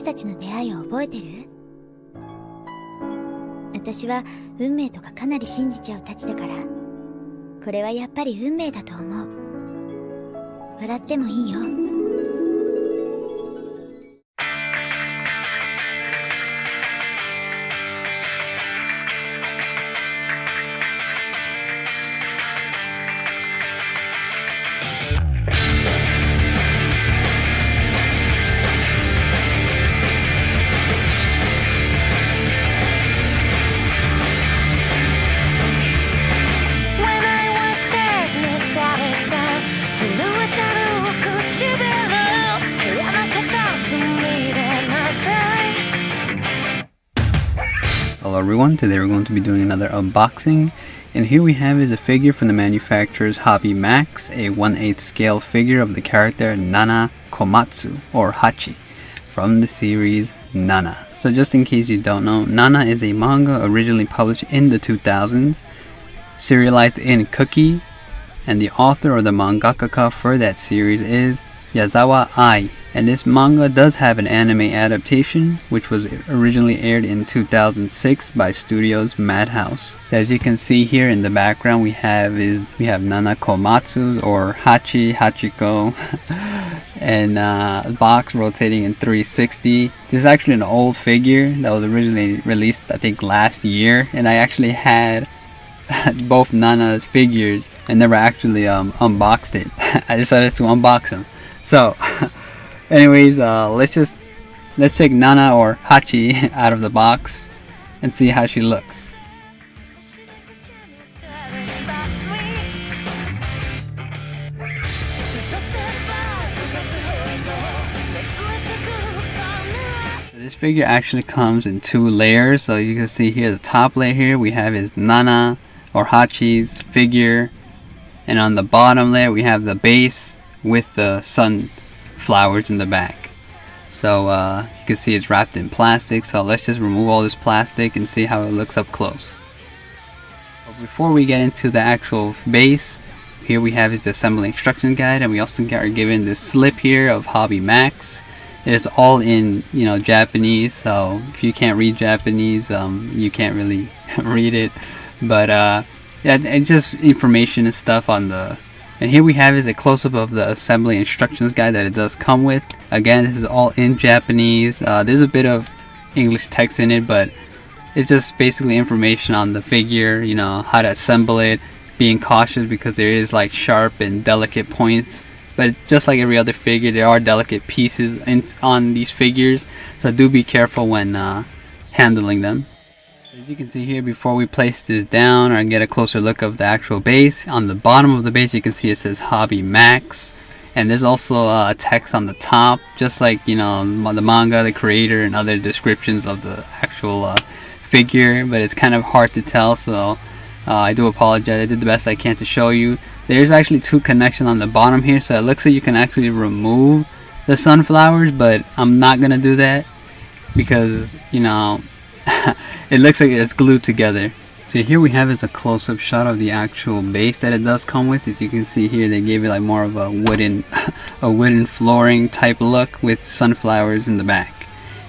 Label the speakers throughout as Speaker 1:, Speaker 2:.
Speaker 1: たちの出会いを覚えてる？私は運命とかかなり信じちゃうたちだから、これはやっぱり運命だと思う。笑ってもいいよ。
Speaker 2: Hello everyone, today we're going to be doing another unboxing, and here we have is a figure from the manufacturer's Hobbymax, a 1/8 scale figure of the character Nana Komatsu, or Hachi, from the series Nana. So just in case you don't know, Nana is a manga originally published in the 2000s, serialized in Cookie, and the author or the mangaka for that series is Yazawa Ai. And this manga does have an anime adaptation, which was originally aired in 2006 by Studios Madhouse. So as you can see here in the background, we have Nana Komatsu, or Hachi, Hachiko, and box rotating in 360. This is actually an old figure that was originally released, I think, last year, and I actually had both Nana's figures and never actually unboxed it. I decided to unbox them. So. Anyways, let's take Nana, or Hachi, out of the box and see how she looks. This figure actually comes in two layers, so you can see here the top layer here we have is Nana or Hachi's figure, and on the bottom layer we have the base with the sunflowers in the back. So you can see it's wrapped in plastic, so let's just remove all this plastic and see how it looks up close. But before we get into the actual base, here we have is the assembly instruction guide, and we also are given this slip here of Hobbymax. It is all in Japanese, so if you can't read Japanese, you can't really read it. But yeah, it's just information and stuff on the. And here we have is a close-up of the assembly instructions guide that it does come with. Again, this is all in Japanese. There's a bit of English text in it, but it's just basically information on the figure, how to assemble it, being cautious because there is like sharp and delicate points. But just like every other figure, there are delicate pieces on these figures, so do be careful when handling them. As you can see here, before we place this down or get a closer look of the actual base, on the bottom of the base you can see it says Hobbymax, and there's also a text on the top, just like the manga, the creator, and other descriptions of the actual figure, but it's kind of hard to tell, so I do apologize. I did the best I can to show you. There's actually two connections on the bottom here, so it looks like you can actually remove the sunflowers, but I'm not gonna do that because it looks like it's glued together. So here we have is a close-up shot of the actual base that it does come with. As you can see here, they gave it like more of a wooden flooring type look with sunflowers in the back.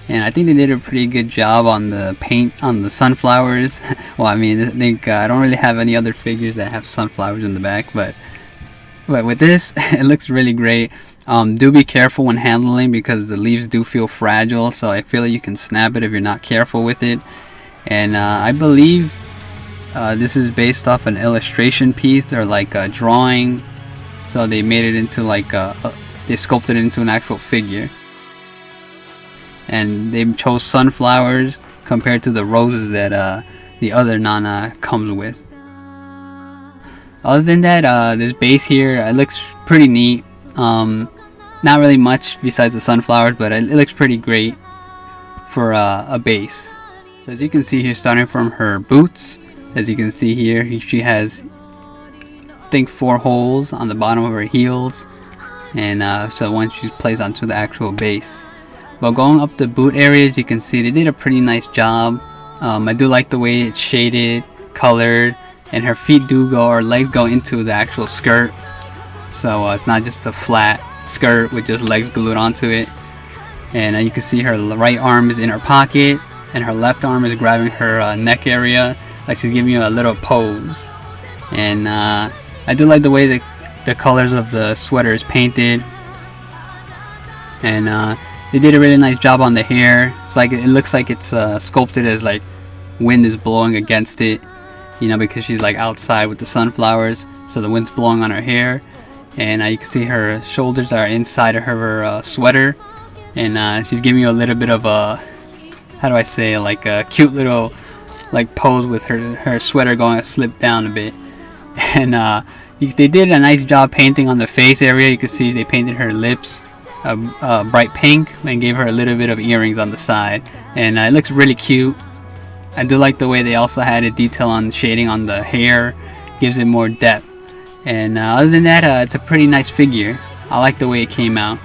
Speaker 2: And I think they did a pretty good job on the paint on the sunflowers. Well, I mean, I think I don't really have any other figures that have sunflowers in the back, but with this, it looks really great. Do be careful when handling because the leaves do feel fragile, so I feel like you can snap it if you're not careful with it. And I believe this is based off an illustration piece or like a drawing, so they made it into like they sculpted it into an actual figure. And they chose sunflowers compared to the roses that the other Nana comes with. Other than that, this base here, it looks pretty neat. Not really much besides the sunflowers, but it looks pretty great for a base. So as you can see here, starting from her boots, as you can see here, she has, I think, 4 holes on the bottom of her heels, and so once she's placed onto the actual base. But going up the boot areas, you can see they did a pretty nice job. I do like the way it's shaded, colored, and her feet do go, or legs go into the actual skirt. So it's not just a flat skirt with just legs glued onto it. and you can see her right arm is in her pocket, and her left arm is grabbing her neck area, like she's giving you a little pose. And I do like the way the colors of the sweater is painted, and they did a really nice job on the hair. It's like it looks like it's sculpted as like wind is blowing against it, you know, because she's like outside with the sunflowers, so the wind's blowing on her hair. And you can see her shoulders are inside of her sweater, and she's giving you a little bit of a, how do I say, like a cute little like pose with her sweater going to slip down a bit. And they did a nice job painting on the face area. You can see they painted her lips bright pink and gave her a little bit of earrings on the side, and it looks really cute. I do like the way they also had a detail on shading on the hair, gives it more depth. And other than that, it's a pretty nice figure. I like the way it came out.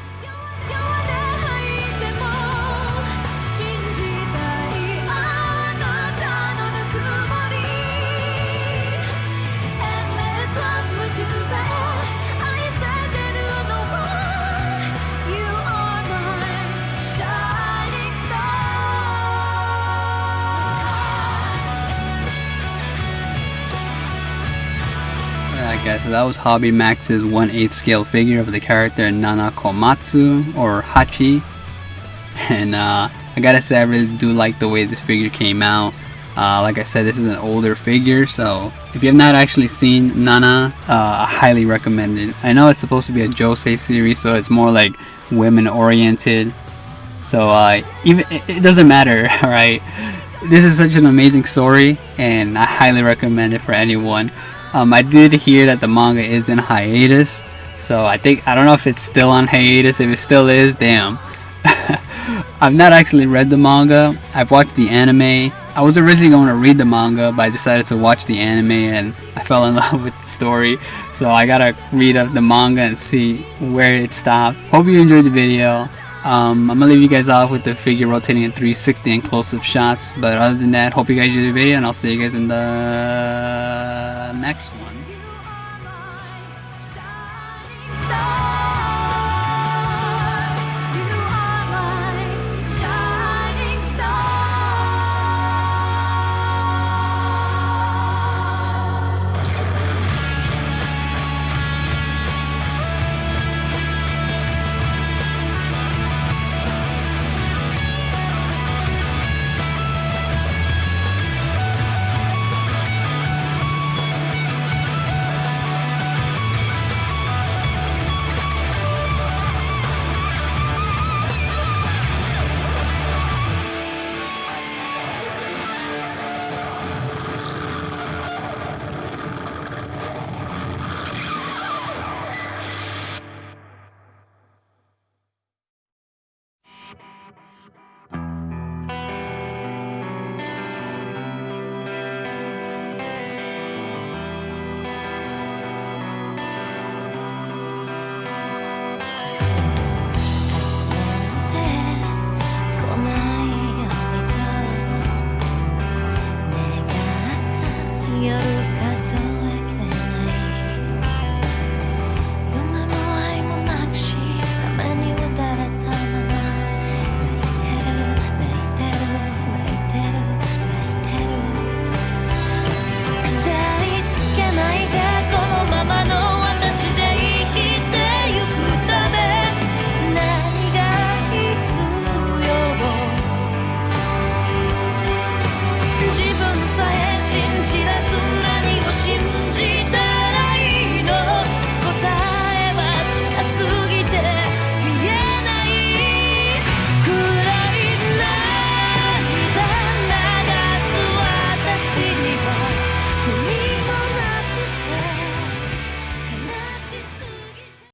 Speaker 2: Alright guys, so that was Hobbymax's 1/8 scale figure of the character Nana Komatsu, or Hachi. And I gotta say, I really do like the way this figure came out. Like I said, this is an older figure, so if you have not actually seen Nana, I highly recommend it. I know it's supposed to be a Josei series, so it's more like women oriented. So even it doesn't matter, alright? This is such an amazing story, and I highly recommend it for anyone. I did hear that the manga is in hiatus, so I don't know if it's still on hiatus. If it still is, damn. I've not actually read the manga. I've watched the anime. I was originally going to read the manga, but I decided to watch the anime and I fell in love with the story. So I gotta read up the manga and see where it stopped. Hope you enjoyed the video. I'm gonna leave you guys off with the figure rotating at 360 and close-up shots. But other than that, hope you guys enjoyed the video, and I'll see you guys in the next one.